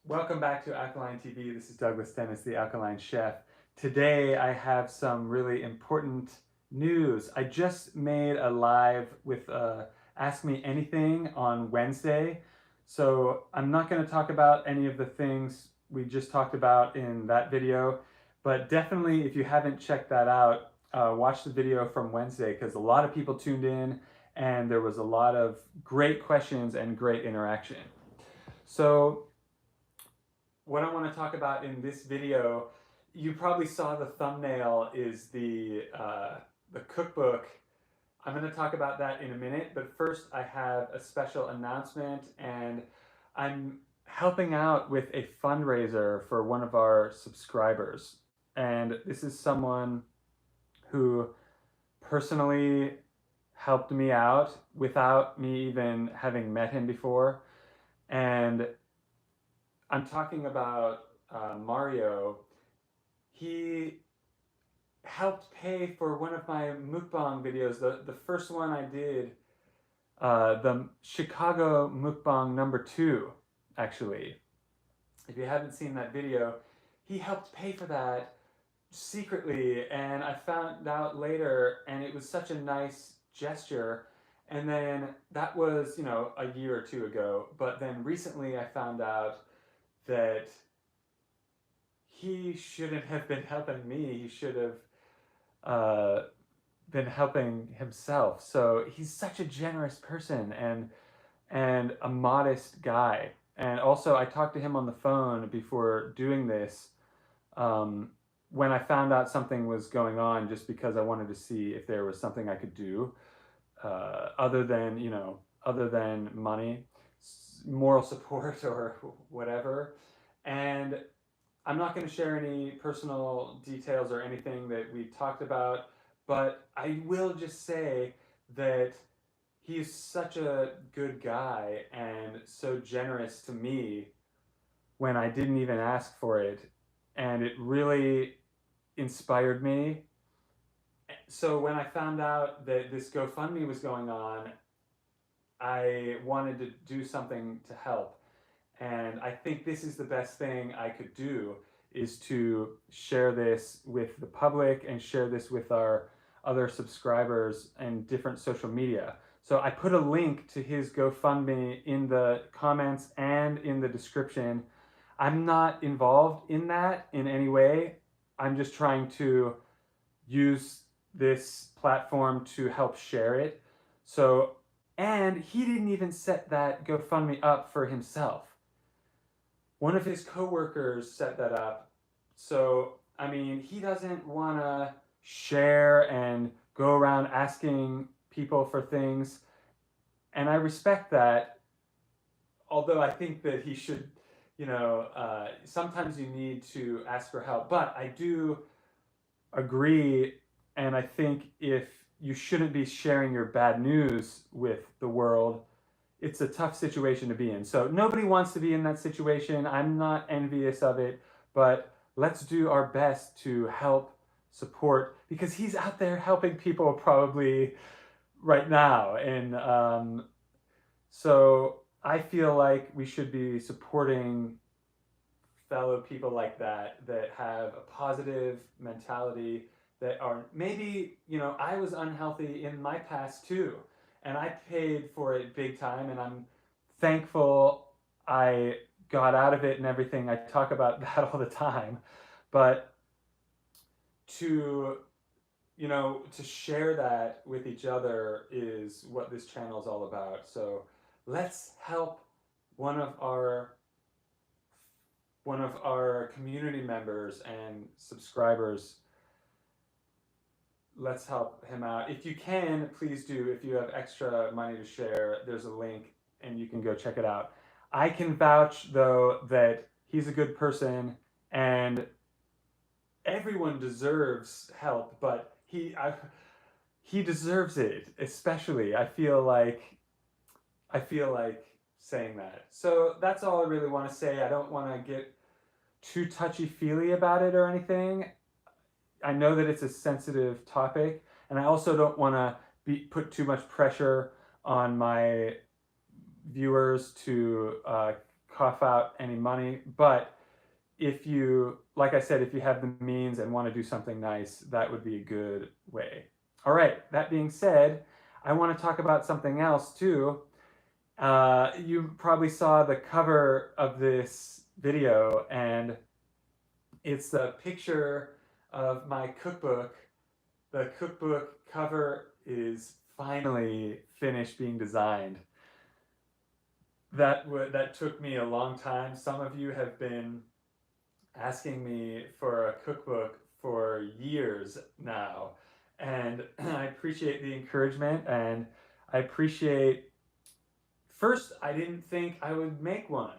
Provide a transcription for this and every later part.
Welcome back to Alkaline TV. This is Douglas Dennis, the Alkaline Chef. Today I have some really important news. I just made a live with Ask Me Anything on Wednesday. So I'm not going to talk about any of the things we just talked about in that video, but definitely if you haven't checked that out, watch the video from Wednesday because a lot of people tuned in and there was a lot of great questions and great interaction. So what I want to talk about in this video, you probably saw the thumbnail, is the cookbook. I'm going to talk about that in a minute, but first I have a special announcement, and I'm helping out with a fundraiser for one of our subscribers. And this is someone who personally helped me out without me even having met him before. And I'm talking about Mario. He helped pay for one of my mukbang videos, the first one I did, the Chicago mukbang #2, actually. If you haven't seen that video, he helped pay for that secretly, and I found out later, and it was such a nice gesture. And then that was, a year or two ago, but then recently I found out that he shouldn't have been helping me. He should have been helping himself. So he's such a generous person and a modest guy. And also I talked to him on the phone before doing this when I found out something was going on, just because I wanted to see if there was something I could do other than money, moral support or whatever. And I'm not going to share any personal details or anything that we talked about, but I will just say that he's such a good guy and so generous to me when I didn't even ask for it, and it really inspired me. So when I found out that this GoFundMe was going on, I wanted to do something to help. And I think this is the best thing I could do, is to share this with the public and share this with our other subscribers and different social media. So I put a link to his GoFundMe in the comments and in the description. I'm not involved in that in any way. I'm just trying to use this platform to help share it. And he didn't even set that GoFundMe up for himself. One of his coworkers set that up. So, I mean, he doesn't want to share and go around asking people for things. And I respect that. Although I think that he should, sometimes you need to ask for help. But I do agree, and I think if you shouldn't be sharing your bad news with the world, it's a tough situation to be in. So nobody wants to be in that situation. I'm not envious of it, but let's do our best to help support, because he's out there helping people probably right now. And so I feel like we should be supporting fellow people like that have a positive mentality, that are maybe, I was unhealthy in my past too, and I paid for it big time, and I'm thankful I got out of it and everything. I talk about that all the time. But to share that with each other is what this channel is all about. So let's help one of our community members and subscribers. Let's help him out. If you can, please do. If you have extra money to share, there's a link and you can go check it out. I can vouch, though, that he's a good person and everyone deserves help, but he deserves it, especially. I feel like saying that. So that's all I really want to say. I don't want to get too touchy-feely about it or anything. I know that it's a sensitive topic, and I also don't want to put too much pressure on my viewers to cough out any money, but if you, like I said, if you have the means and want to do something nice, that would be a good way. All right, that being said, I want to talk about something else too. You probably saw the cover of this video, and it's the picture of my cookbook. The cookbook cover is finally finished being designed. That took me a long time. Some of you have been asking me for a cookbook for years now, and I appreciate the encouragement, and I appreciate, first, I didn't think I would make one.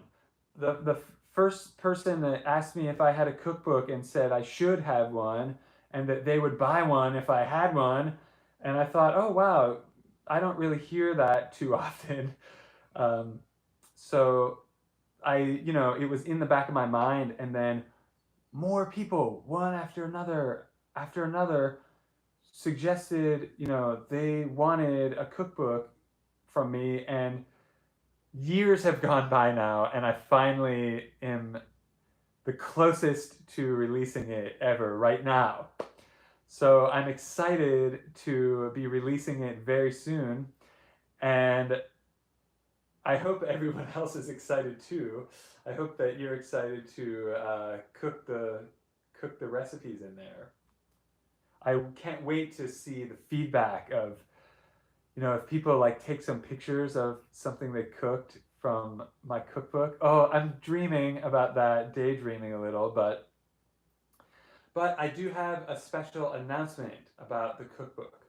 The first person that asked me if I had a cookbook and said I should have one and that they would buy one if I had one, and I thought, oh wow, I don't really hear that too often. um, so it was in the back of my mind, and then more people, one after another, suggested, they wanted a cookbook from me, and years have gone by now, and I finally am the closest to releasing it ever right now. So I'm excited to be releasing it very soon, and I hope everyone else is excited too. I hope that you're excited to cook the recipes in there. I can't wait to see the feedback of, if people like take some pictures of something they cooked from my cookbook. Oh, I'm dreaming about that, daydreaming a little, but I do have a special announcement about the cookbook,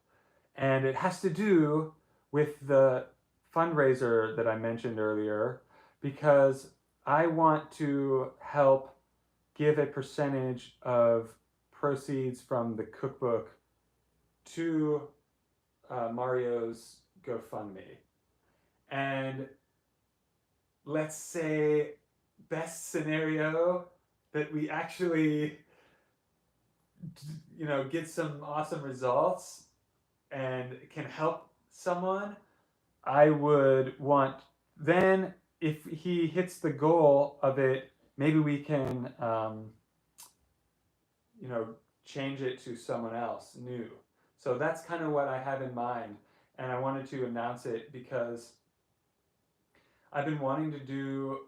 and it has to do with the fundraiser that I mentioned earlier, because I want to help give a percentage of proceeds from the cookbook to Mario's GoFundMe. And let's say, best scenario, that we actually get some awesome results and can help someone. I would want, then if he hits the goal of it, maybe we can change it to someone else new. So that's kind of what I have in mind, and I wanted to announce it because I've been wanting to do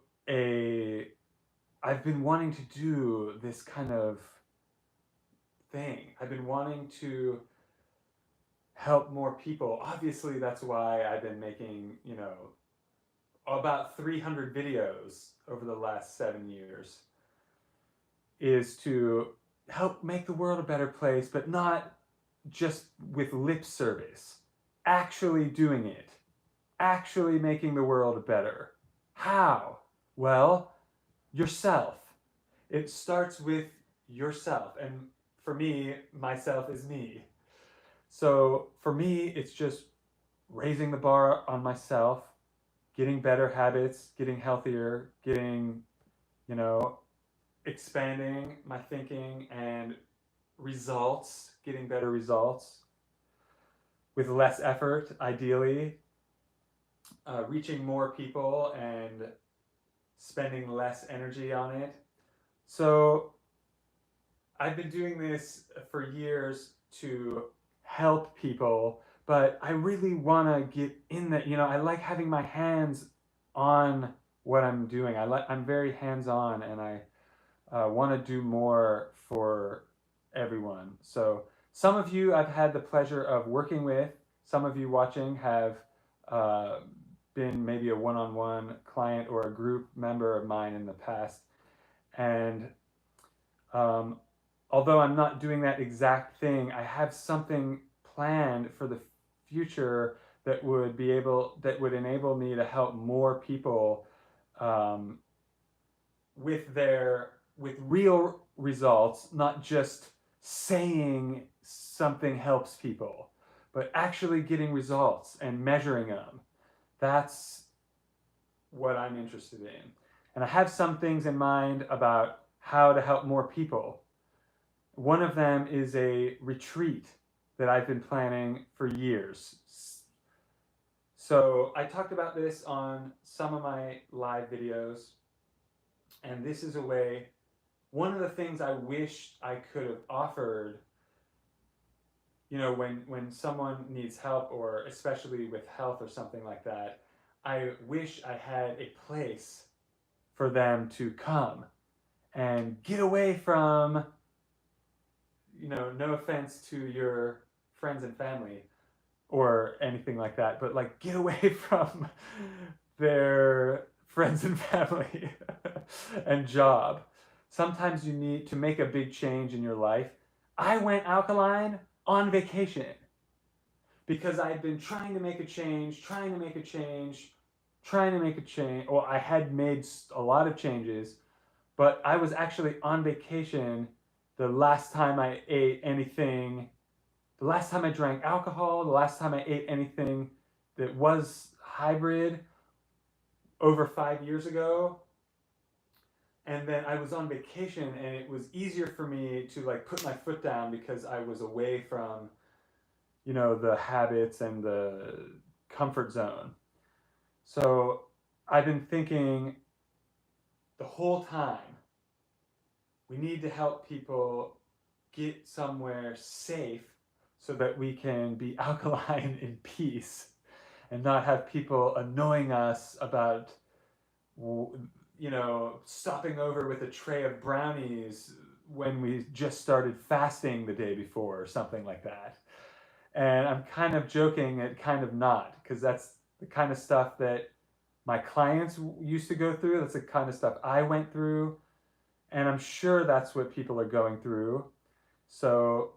this kind of thing. I've been wanting to help more people. Obviously, that's why I've been making, about 300 videos over the last 7 years, is to help make the world a better place, but not just with lip service. Actually doing it. Actually making the world better. How? Well, yourself. It starts with yourself. And for me, myself is me. So for me, it's just raising the bar on myself, getting better habits, getting healthier, getting, expanding my thinking and results, getting better results with less effort, ideally, reaching more people and spending less energy on it. So I've been doing this for years to help people, but I really want to get in that. I like having my hands on what I'm doing. I'm very hands-on, and I want to do more for everyone. So some of you I've had the pleasure of working with. Some of you watching have been maybe a one-on-one client or a group member of mine in the past. And although I'm not doing that exact thing, I have something planned for the future that would enable me to help more people with real results, not just saying something helps people, but actually getting results and measuring them. That's what I'm interested in. And I have some things in mind about how to help more people. One of them is a retreat that I've been planning for years. So I talked about this on some of my live videos. And this is a way, one of the things I wish I could have offered, when someone needs help, or especially with health or something like that, I wish I had a place for them to come and get away from, no offense to your friends and family or anything like that, but like get away from their friends and family and job. Sometimes you need to make a big change in your life. I went alkaline on vacation because I'd been trying to make a change, trying to make a change, trying to make a change. Well, I had made a lot of changes, but I was actually on vacation the last time I ate anything, the last time I drank alcohol, the last time I ate anything that was hybrid, over 5 years ago. And then I was on vacation, and it was easier for me to like put my foot down because I was away from, the habits and the comfort zone. So I've been thinking the whole time, we need to help people get somewhere safe so that we can be alkaline in peace and not have people annoying us about, stopping over with a tray of brownies when we just started fasting the day before or something like that. And I'm kind of joking and kind of not, because that's the kind of stuff that my clients used to go through. That's the kind of stuff I went through. And I'm sure that's what people are going through. So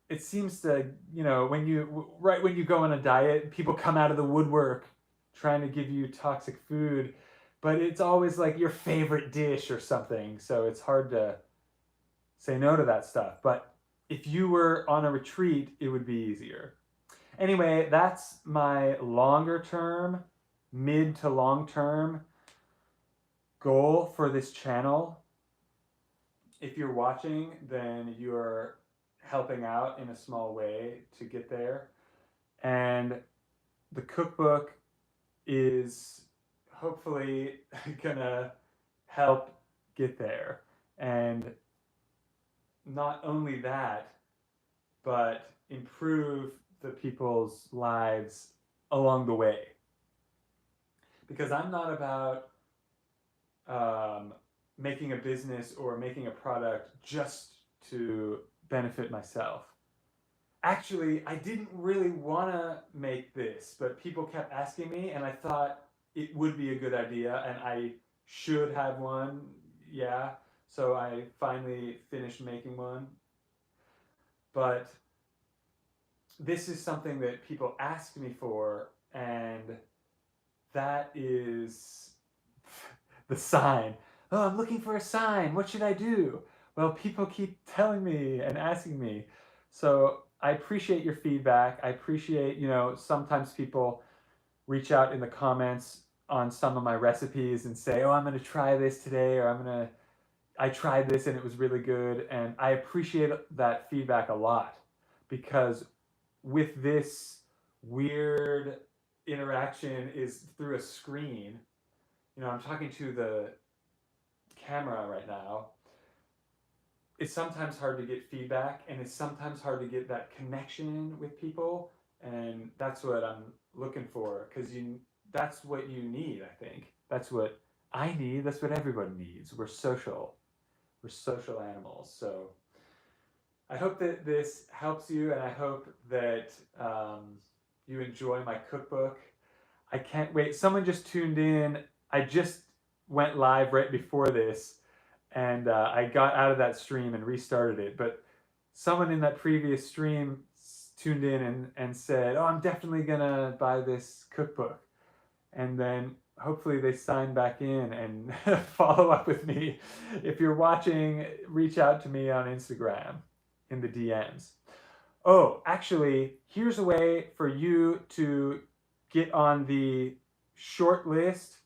it seems to, when you go on a diet, people come out of the woodwork trying to give you toxic food, but it's always like your favorite dish or something. So it's hard to say no to that stuff. But if you were on a retreat, it would be easier. Anyway, that's my longer term, mid to long term goal for this channel. If you're watching, then you're helping out in a small way to get there. And the cookbook is hopefully gonna help get there. And not only that, but improve the people's lives along the way. Because I'm not about making a business or making a product just to benefit myself. Actually, I didn't really want to make this, but people kept asking me, and I thought it would be a good idea, and I should have one, yeah. So I finally finished making one. But this is something that people ask me for, and that is the sign. Oh, I'm looking for a sign. What should I do? Well, people keep telling me and asking me. So I appreciate your feedback. I appreciate, sometimes people reach out in the comments on some of my recipes and say, oh, I'm going to try this today, or I tried this and it was really good. And I appreciate that feedback a lot, because with this weird interaction is through a screen. I'm talking to the camera right now. It's sometimes hard to get feedback, and it's sometimes hard to get that connection with people. And that's what I'm looking for, because that's what you need, I think. That's what I need. That's what everybody needs. We're social animals. So I hope that this helps you, and I hope that you enjoy my cookbook. I can't wait. Someone just tuned in. I just went live right before this, and I got out of that stream and restarted it. But someone in that previous stream tuned in and said, oh, I'm definitely going to buy this cookbook. And then hopefully they sign back in and follow up with me. If you're watching, reach out to me on Instagram in the DMs. Oh, actually, here's a way for you to get on the short list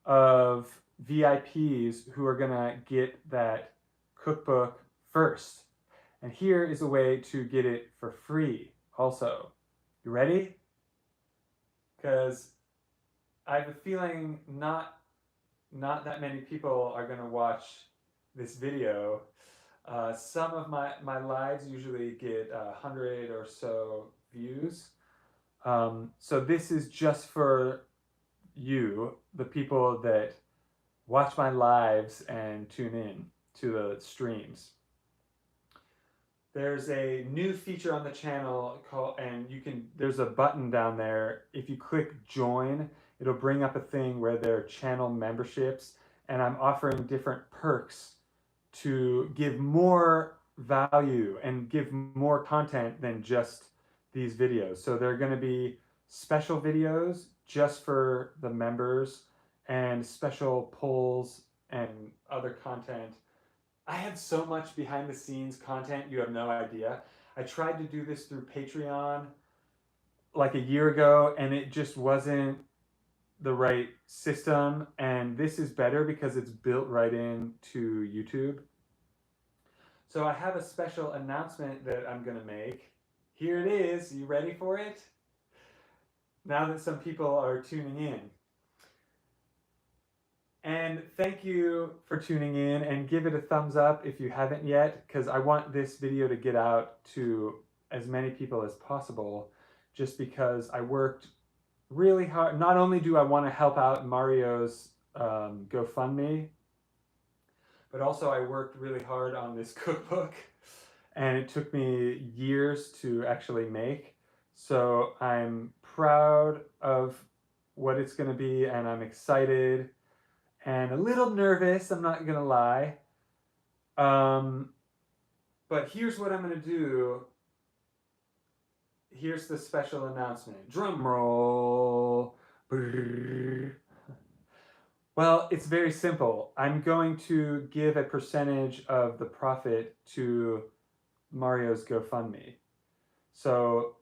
of VIPs who are gonna get that cookbook first. And here is a way to get it for free also. You ready? Because I have a feeling not not that many people are going to watch this video. Some of my lives usually get 100 or so views. So this is just for you, the people that watch my lives and tune in to the streams. There's a new feature on the channel called, and there's a button down there. If you click join, it'll bring up a thing where there are channel memberships, and I'm offering different perks to give more value and give more content than just these videos. So there are going to be special videos just for the members and special polls and other content. I have so much behind the scenes content, you have no idea. I tried to do this through Patreon like a year ago, and it just wasn't the right system. And this is better because it's built right into YouTube. So I have a special announcement that I'm going to make. Here it is. You ready for it? Now that some people are tuning in. And thank you for tuning in, and give it a thumbs up if you haven't yet, because I want this video to get out to as many people as possible, just because I worked really hard. Not only do I want to help out Mario's GoFundMe, but also I worked really hard on this cookbook, and it took me years to actually make. So I'm proud of what it's going to be, and I'm excited and a little nervous, I'm not gonna lie. But here's what I'm gonna do. Here's the special announcement. Drum roll. Brrr. Well, it's very simple. I'm going to give a percentage of the profit to Mario's GoFundMe. So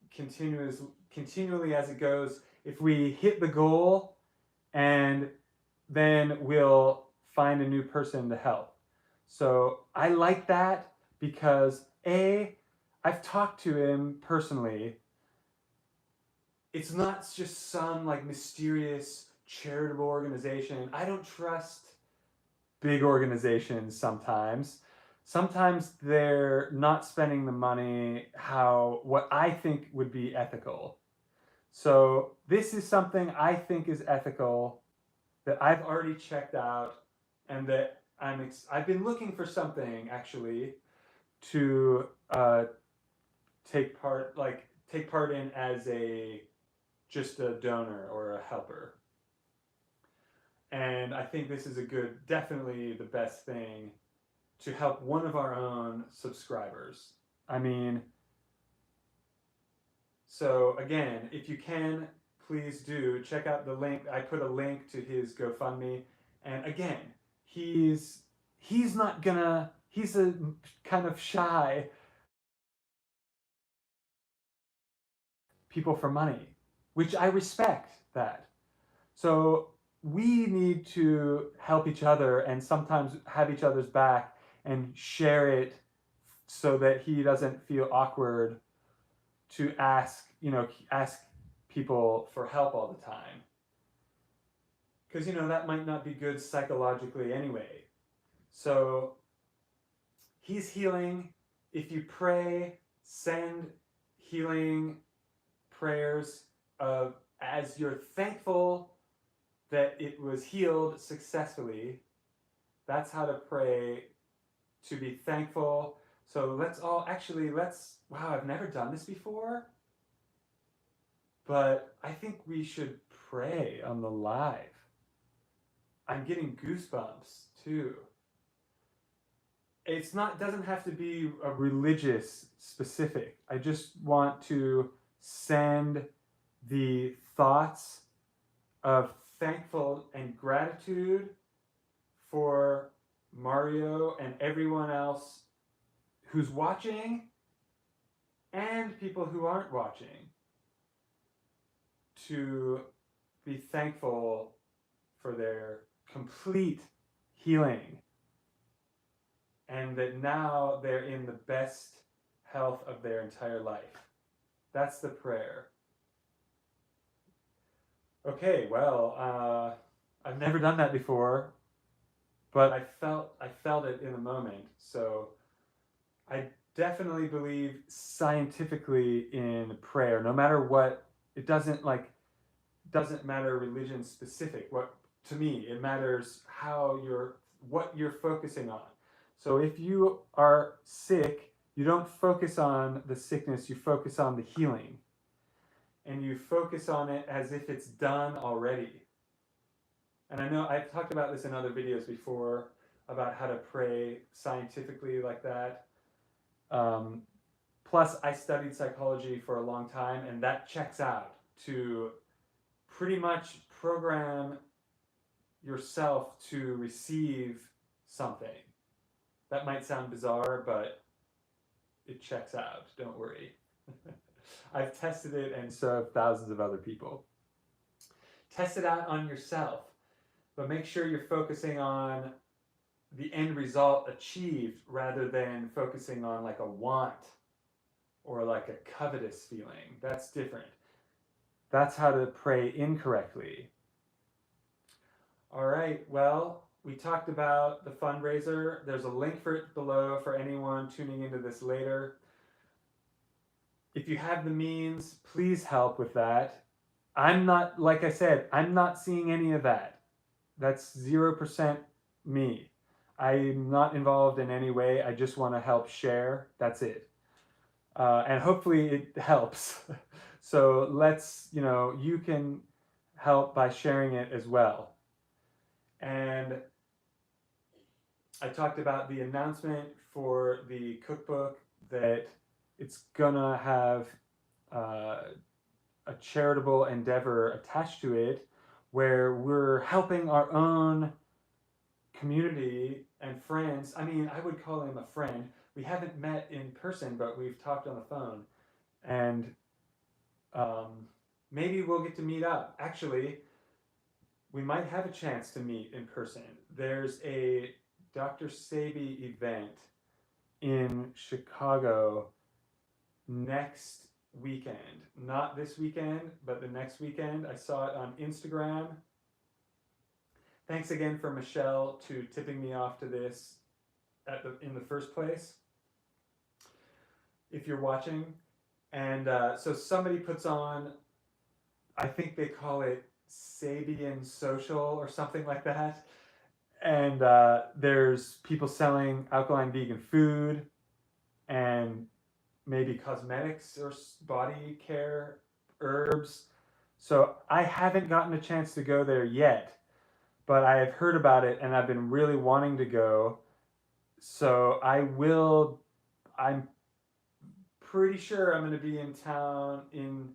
continually as it goes, if we hit the goal, and then we'll find a new person to help. So I like that because I've talked to him personally. It's not just some like mysterious charitable organization. I don't trust big organizations sometimes. Sometimes they're not spending the money what I think would be ethical. So this is something I think is ethical, that I've already checked out, and that I've been looking for something actually to take part in as just a donor or a helper. And I think this is definitely the best thing to help one of our own subscribers. I mean, so again, if you can, please do check out the link. I put a link to his GoFundMe. And again, he's a kind of shy people for money, which I respect that. So we need to help each other and sometimes have each other's back and share it so that he doesn't feel awkward to ask people for help all the time. Because, that might not be good psychologically anyway. So he's healing. If you pray, send healing prayers as you're thankful that it was healed successfully. That's how to pray, to be thankful. So wow, I've never done this before, but I think we should pray on the live. I'm getting goosebumps too. Doesn't have to be a religious specific. I just want to send the thoughts of thankful and gratitude for Mario and everyone else who's watching and people who aren't watching, to be thankful for their complete healing, and that now they're in the best health of their entire life. That's the prayer. Okay, well, I've never done that before, but I felt it in the moment. So I definitely believe scientifically in prayer, no matter what. It doesn't matter religion specific. What to me it matters how you're what you're focusing on. So if you are sick, you don't focus on the sickness, you focus on the healing. And you focus on it as if it's done already. And I know I've talked about this in other videos before about how to pray scientifically like that. Um, Plus, I studied psychology for a long time, and that checks out to pretty much program yourself to receive something. That might sound bizarre, but it checks out. Don't worry. I've tested it and so have thousands of other people. Test it out on yourself, but make sure you're focusing on the end result achieved rather than focusing on like a want or like a covetous feeling. That's different. That's how to pray incorrectly. All right, well, we talked about the fundraiser. There's a link for it below for anyone tuning into this later. If you have the means, please help with that. I'm not, like I said, I'm not seeing any of that. That's 0% me. I'm not involved in any way. I just want to help share. That's it. And hopefully it helps. So let's, you can help by sharing it as well. And I talked about the announcement for the cookbook that it's gonna have a charitable endeavor attached to it where we're helping our own community and friends. I mean, I would call him a friend. We haven't met in person, but we've talked on the phone. And maybe we'll get to meet up. Actually, we might have a chance to meet in person. There's a Dr. Sebi event in Chicago next weekend. Not this weekend, but the next weekend. I saw it on Instagram. Thanks again for Michelle to tipping me off to this in the first place, if you're watching. And so somebody puts on, I think they call it Sabian Social or something like that. And there's people selling alkaline vegan food and maybe cosmetics or body care, herbs. So I haven't gotten a chance to go there yet, but I have heard about it and I've been really wanting to go. So I'm pretty sure I'm going to be in town in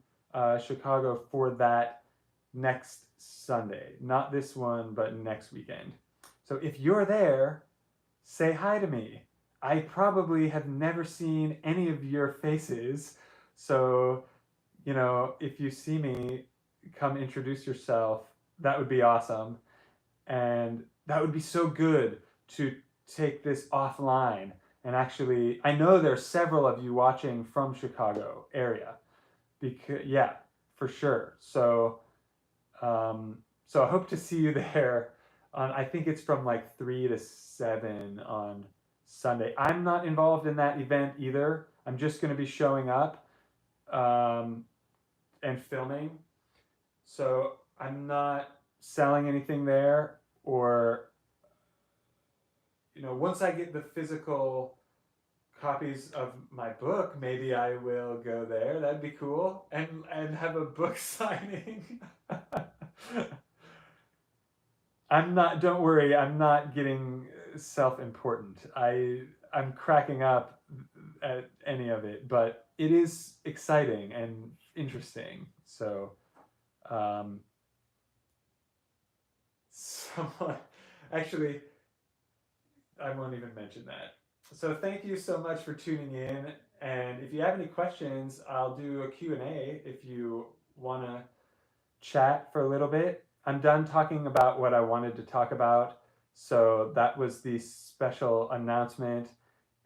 Chicago for that next Sunday. Not this one, but next weekend. So if you're there, say hi to me. I probably have never seen any of your faces. So, if you see me, come introduce yourself. That would be awesome. And that would be so good to take this offline. And actually, I know there's several of you watching from Chicago area. Because, yeah, for sure. So I hope to see you there. I think it's from like 3 to 7 on Sunday. I'm not involved in that event either. I'm just going to be showing up and filming. So I'm not selling anything there, or once I get the physical copies of my book, maybe I will go there. That'd be cool, and have a book signing. Don't worry, I'm not getting self-important. I'm cracking up at any of it, but it is exciting and interesting. So someone actually, I won't even mention that. So thank you so much for tuning in, and if you have any questions, I'll do a Q&A if you want to chat for a little bit. I'm done talking about what I wanted to talk about. So that was the special announcement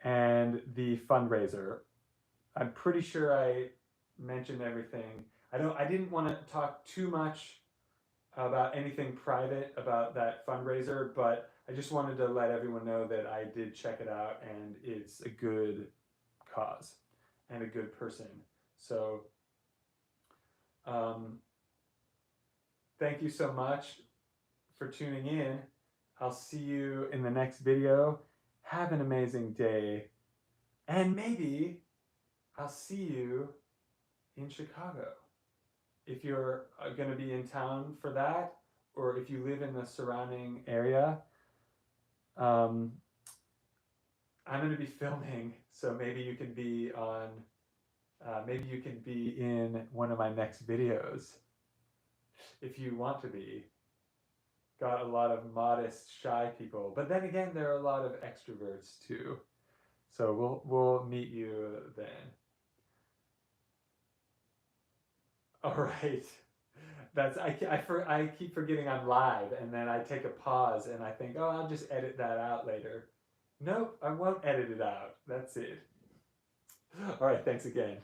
and the fundraiser. I'm pretty sure I mentioned everything. I didn't want to talk too much about anything private about that fundraiser, but I just wanted to let everyone know that I did check it out and it's a good cause and a good person. So thank you so much for tuning in. I'll see you in the next video. Have an amazing day. And maybe I'll see you in Chicago. If you're going to be in town for that, or if you live in the surrounding area, I'm going to be filming, so maybe you can be on, maybe you can be in one of my next videos if you want to be. Got a lot of modest, shy people, but then again, there are a lot of extroverts too. So we'll meet you then. All right. I keep forgetting I'm live, and then I take a pause and I think, oh, I'll just edit that out later. Nope, I won't edit it out. That's it. All right, thanks again.